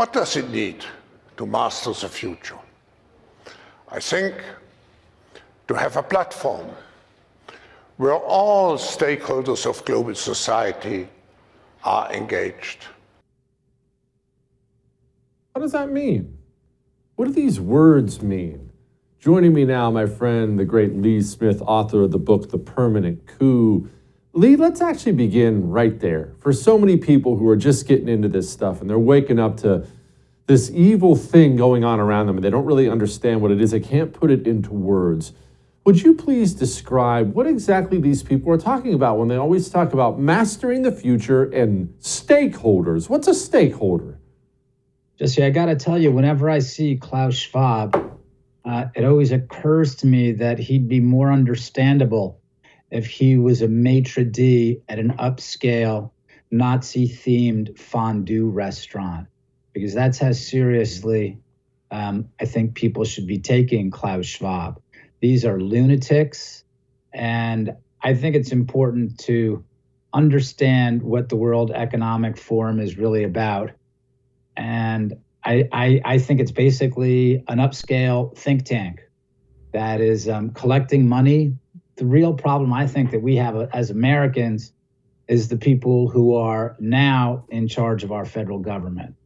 What does it need to master the future? I think to have a platform where all stakeholders of global society are engaged. What does that mean? What do these words mean? Joining me now, my friend, the great Lee Smith, author of the book, The Permanent Coup. Lee, let's actually begin right there. For so many people who are just getting into this stuff and they're waking up to this evil thing going on around them and they don't really understand what it is, they can't put it into words. Would you please describe what exactly these people are talking about when they always talk about mastering the future and stakeholders? What's a stakeholder? Jesse, I got to tell you, whenever I see Klaus Schwab, it always occurs to me that he'd be more understandable if he was a maitre d' at an upscale, Nazi-themed fondue restaurant, because that's how seriously I think people should be taking Klaus Schwab. These are lunatics, and I think it's important to understand what the World Economic Forum is really about. And I think it's basically an upscale think tank that is collecting money. The real problem I think that we have as Americans is the people who are now in charge of our federal government.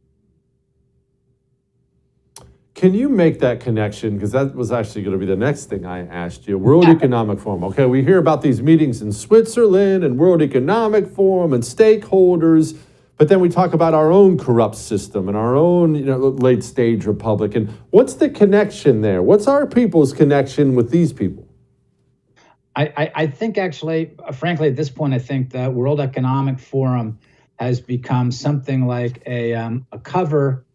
Can you make that connection? Because that was actually going to be the next thing I asked you. World Economic Forum. Okay, we hear about these meetings in Switzerland and World Economic Forum and stakeholders, but then we talk about our own corrupt system and our own, late stage republic. And what's the connection there? What's our people's connection with these people? I think actually, frankly, at this point, I think the World Economic Forum has become something like a cover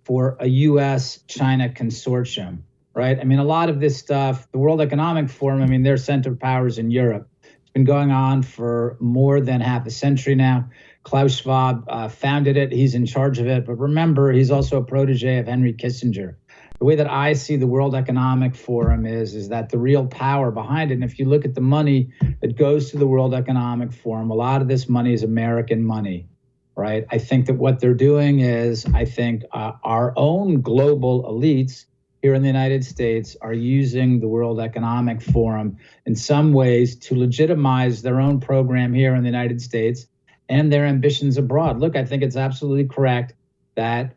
for a U.S.-China consortium, right? I mean, a lot of this stuff, the World Economic Forum, I mean, their center of powers in Europe. It's been going on for more than half a century now. Klaus Schwab founded it. He's in charge of it. But remember, he's also a protege of Henry Kissinger. The way that I see the World Economic Forum is that the real power behind it, and if you look at the money that goes to the World Economic Forum, a lot of this money is American money, right? I think that what they're doing is, I think our own global elites here in the United States are using the World Economic Forum in some ways to legitimize their own program here in the United States and their ambitions abroad. Look, I think it's absolutely correct that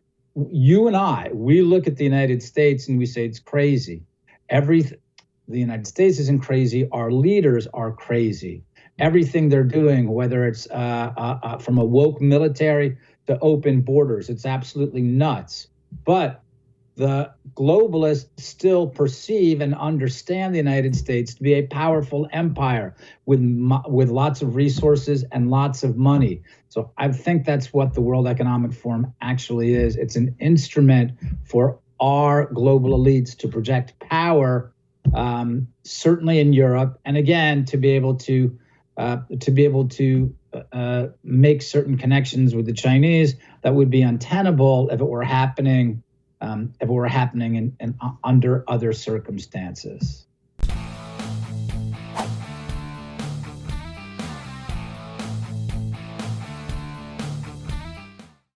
you and I, we look at the United States and we say it's crazy. The United States isn't crazy. Our leaders are crazy. Everything they're doing, whether it's from a woke military to open borders, it's absolutely nuts. But the globalists still perceive and understand the United States to be a powerful empire with lots of resources and lots of money. So I think that's what the World Economic Forum actually is. It's an instrument for our global elites to project power, certainly in Europe, and again to be able to make certain connections with the Chinese that would be untenable if it were happening. Under other circumstances.